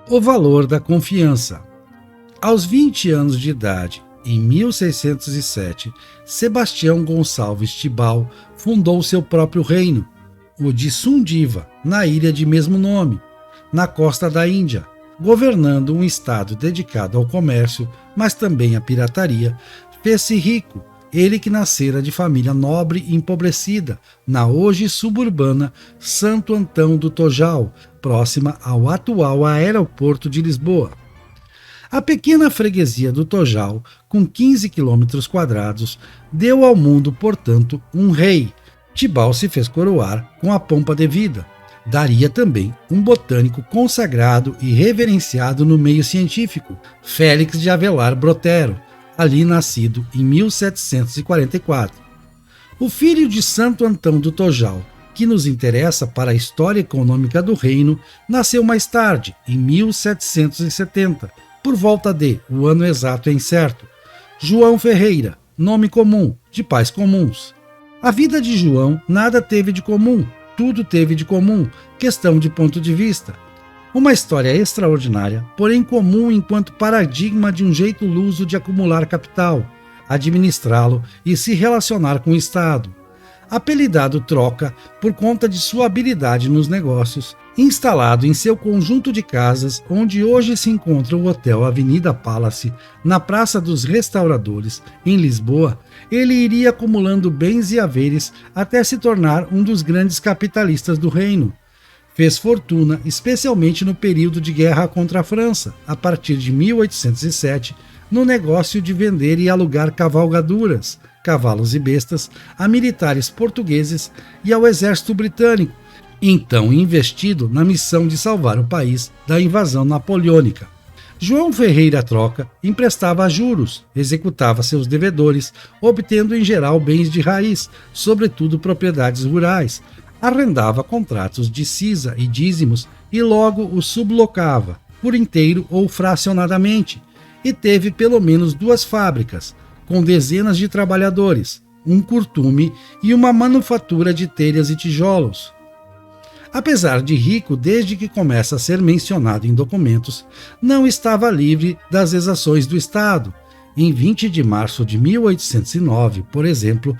O valor da confiança. Aos 20 anos de idade, em 1607, Sebastião Gonçalves Tibau fundou seu próprio reino, o de Sundiva, na ilha de mesmo nome, na costa da Índia, governando um estado dedicado ao comércio, mas também à pirataria. Fez-se rico, ele que nascera de família nobre e empobrecida, na hoje suburbana Santo Antão do Tojal, próxima ao atual aeroporto de Lisboa. A pequena freguesia do Tojal, com 15 km², deu ao mundo, portanto, um rei. Tibau se fez coroar com a pompa devida. Daria também um botânico consagrado e reverenciado no meio científico, Félix de Avelar Brotero, ali nascido em 1744. O filho de Santo Antão do Tojal, que nos interessa para a história econômica do reino, nasceu mais tarde, em 1770, por volta de, o ano exato é incerto, João Ferreira, nome comum, de pais comuns. A vida de João nada teve de comum, tudo teve de comum, questão de ponto de vista. Uma história extraordinária, porém comum enquanto paradigma de um jeito luso de acumular capital, administrá-lo e se relacionar com o Estado. Apelidado Troca por conta de sua habilidade nos negócios, instalado em seu conjunto de casas, onde hoje se encontra o Hotel Avenida Palace, na Praça dos Restauradores, em Lisboa, ele iria acumulando bens e haveres até se tornar um dos grandes capitalistas do reino. Fez fortuna, especialmente no período de guerra contra a França, a partir de 1807, no negócio de vender e alugar cavalgaduras, cavalos e bestas, a militares portugueses e ao exército britânico, então investido na missão de salvar o país da invasão napoleônica. João Ferreira Troca emprestava a juros, executava seus devedores, obtendo em geral bens de raiz, sobretudo propriedades rurais, arrendava contratos de cisa e dízimos e logo os sublocava, por inteiro ou fracionadamente, e teve pelo menos 2 fábricas, com dezenas de trabalhadores, um curtume e uma manufatura de telhas e tijolos. Apesar de rico desde que começa a ser mencionado em documentos, não estava livre das exações do Estado. Em 20 de março de 1809, por exemplo,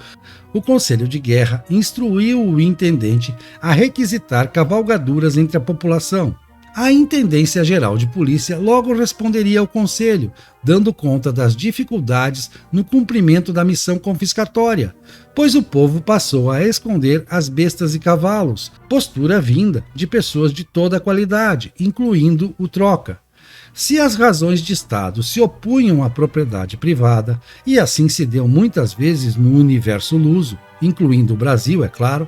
o Conselho de Guerra instruiu o intendente a requisitar cavalgaduras entre a população. A Intendência Geral de Polícia logo responderia ao Conselho, dando conta das dificuldades no cumprimento da missão confiscatória, pois o povo passou a esconder as bestas e cavalos, postura vinda de pessoas de toda a qualidade, incluindo o Troca. Se as razões de Estado se opunham à propriedade privada, e assim se deu muitas vezes no universo luso, incluindo o Brasil, é claro,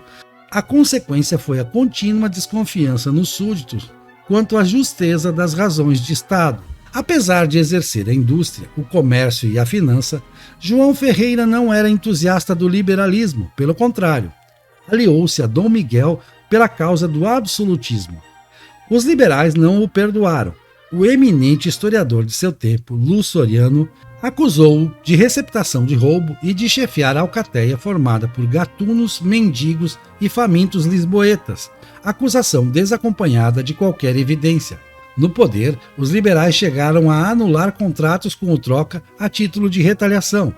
a consequência foi a contínua desconfiança nos súditos quanto à justeza das razões de Estado. Apesar de exercer a indústria, o comércio e a finança, João Ferreira não era entusiasta do liberalismo, pelo contrário, aliou-se a Dom Miguel pela causa do absolutismo. Os liberais não o perdoaram. O eminente historiador de seu tempo, Lu Soriano, acusou-o de receptação de roubo e de chefiar a alcateia formada por gatunos, mendigos e famintos lisboetas, acusação desacompanhada de qualquer evidência. No poder, os liberais chegaram a anular contratos com o Troca a título de retaliação.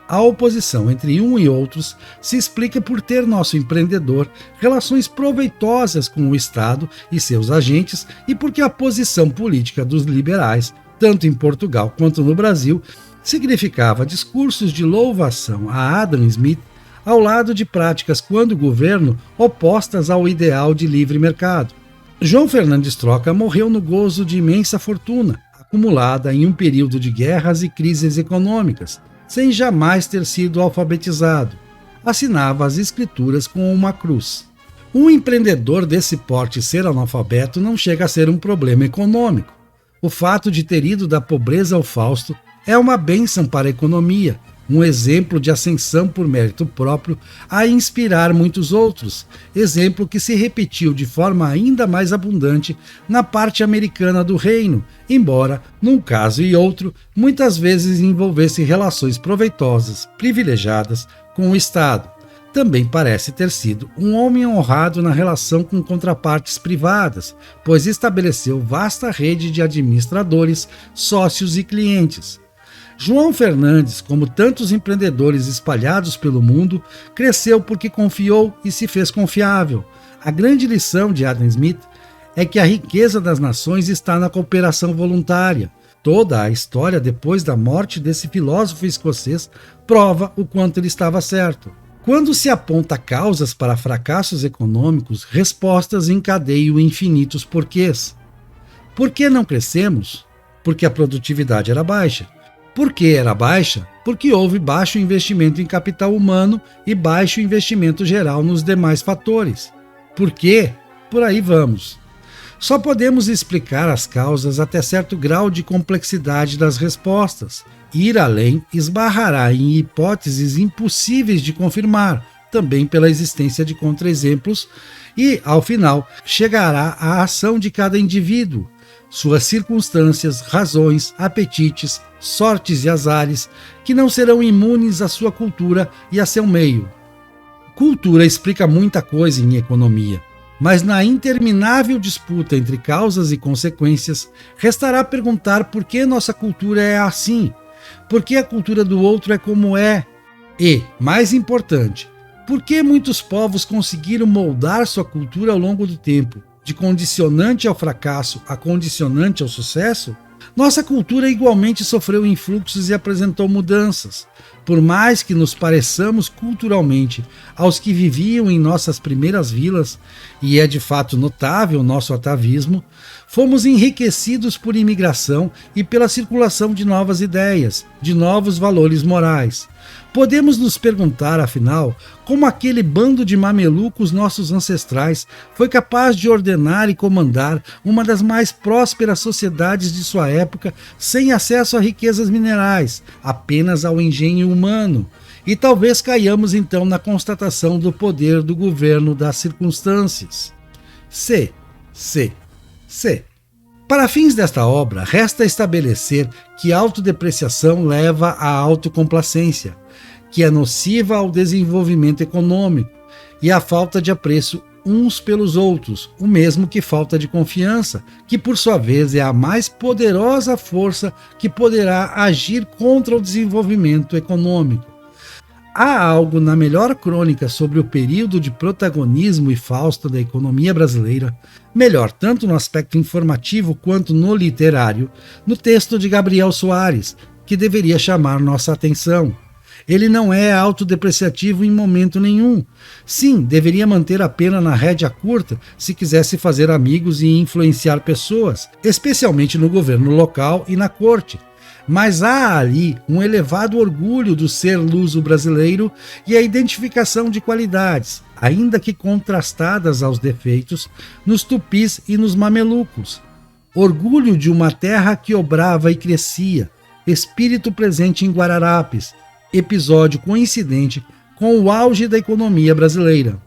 A oposição entre um e outros se explica por ter nosso empreendedor relações proveitosas com o Estado e seus agentes e porque a posição política dos liberais, tanto em Portugal quanto no Brasil, significava discursos de louvação a Adam Smith ao lado de práticas quando governo opostas ao ideal de livre mercado. João Fernandes Troca morreu no gozo de imensa fortuna, acumulada em um período de guerras e crises econômicas, sem jamais ter sido alfabetizado. Assinava as escrituras com uma cruz. Um empreendedor desse porte ser analfabeto não chega a ser um problema econômico. O fato de ter ido da pobreza ao Fausto é uma bênção para a economia, um exemplo de ascensão por mérito próprio a inspirar muitos outros, exemplo que se repetiu de forma ainda mais abundante na parte americana do reino, embora, num caso e outro, muitas vezes envolvesse relações proveitosas, privilegiadas com o Estado. Também parece ter sido um homem honrado na relação com contrapartes privadas, pois estabeleceu vasta rede de administradores, sócios e clientes. João Fernandes, como tantos empreendedores espalhados pelo mundo, cresceu porque confiou e se fez confiável. A grande lição de Adam Smith é que a riqueza das nações está na cooperação voluntária. Toda a história depois da morte desse filósofo escocês prova o quanto ele estava certo. Quando se aponta causas para fracassos econômicos, respostas encadeiam infinitos porquês. Por que não crescemos? Porque a produtividade era baixa. Por que era baixa? Porque houve baixo investimento em capital humano e baixo investimento geral nos demais fatores. Por quê? Por aí vamos. Só podemos explicar as causas até certo grau de complexidade das respostas. Ir além esbarrará em hipóteses impossíveis de confirmar, também pela existência de contra-exemplos, e, ao final, chegará à ação de cada indivíduo, suas circunstâncias, razões, apetites, sortes e azares, que não serão imunes à sua cultura e a seu meio. Cultura explica muita coisa em economia, mas na interminável disputa entre causas e consequências, restará perguntar por que nossa cultura é assim, por que a cultura do outro é como é, e, mais importante, por que muitos povos conseguiram moldar sua cultura ao longo do tempo, de condicionante ao fracasso a condicionante ao sucesso? Nossa cultura igualmente sofreu influxos e apresentou mudanças. Por mais que nos pareçamos culturalmente aos que viviam em nossas primeiras vilas, e é de fato notável nosso atavismo, fomos enriquecidos por imigração e pela circulação de novas ideias, de novos valores morais. Podemos nos perguntar, afinal, como aquele bando de mamelucos nossos ancestrais foi capaz de ordenar e comandar uma das mais prósperas sociedades de sua época sem acesso a riquezas minerais, apenas ao engenho humano. E talvez caiamos então na constatação do poder do governo das circunstâncias. C. Para fins desta obra, resta estabelecer que a autodepreciação leva à autocomplacência, que é nociva ao desenvolvimento econômico e à falta de apreço uns pelos outros, o mesmo que falta de confiança, que por sua vez é a mais poderosa força que poderá agir contra o desenvolvimento econômico. Há algo na melhor crônica sobre o período de protagonismo e fausto da economia brasileira, melhor tanto no aspecto informativo quanto no literário, no texto de Gabriel Soares, que deveria chamar nossa atenção. Ele não é autodepreciativo em momento nenhum. Sim, deveria manter a pena na rédea curta se quisesse fazer amigos e influenciar pessoas, especialmente no governo local e na corte. Mas há ali um elevado orgulho do ser luso-brasileiro e a identificação de qualidades, ainda que contrastadas aos defeitos, nos tupis e nos mamelucos. Orgulho de uma terra que obrava e crescia, espírito presente em Guararapes, episódio coincidente com o auge da economia brasileira.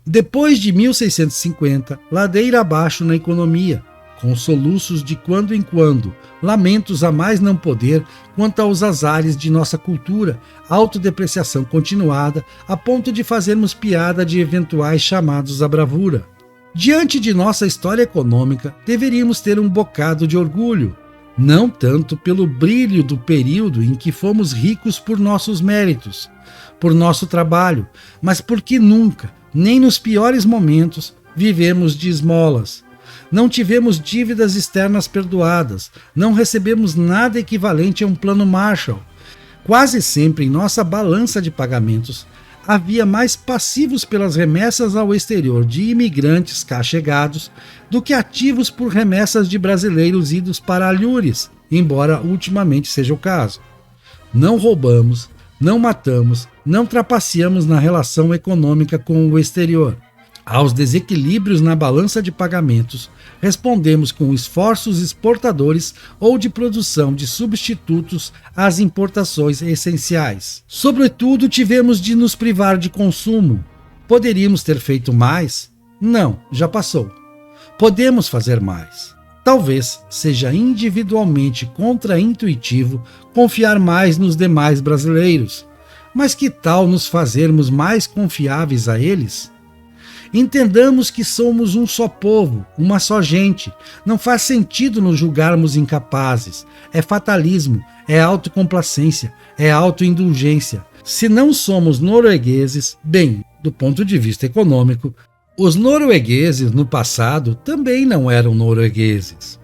Depois de 1650, ladeira abaixo na economia, com soluços de quando em quando, lamentos a mais não poder quanto aos azares de nossa cultura, autodepreciação continuada, a ponto de fazermos piada de eventuais chamados à bravura. Diante de nossa história econômica, deveríamos ter um bocado de orgulho, não tanto pelo brilho do período em que fomos ricos por nossos méritos, por nosso trabalho, mas porque nunca, nem nos piores momentos, vivemos de esmolas. Não tivemos dívidas externas perdoadas, não recebemos nada equivalente a um plano Marshall. Quase sempre em nossa balança de pagamentos havia mais passivos pelas remessas ao exterior de imigrantes cá chegados do que ativos por remessas de brasileiros idos para alhures, embora ultimamente seja o caso. Não roubamos, não matamos, não trapaceamos na relação econômica com o exterior. Aos desequilíbrios na balança de pagamentos, respondemos com esforços exportadores ou de produção de substitutos às importações essenciais. Sobretudo, tivemos de nos privar de consumo. Poderíamos ter feito mais? Não, já passou. Podemos fazer mais. Talvez seja individualmente contraintuitivo confiar mais nos demais brasileiros. Mas que tal nos fazermos mais confiáveis a eles? Entendamos que somos um só povo, uma só gente. Não faz sentido nos julgarmos incapazes. É fatalismo, é autocomplacência, é autoindulgência. Se não somos noruegueses, bem, do ponto de vista econômico, os noruegueses no passado também não eram noruegueses.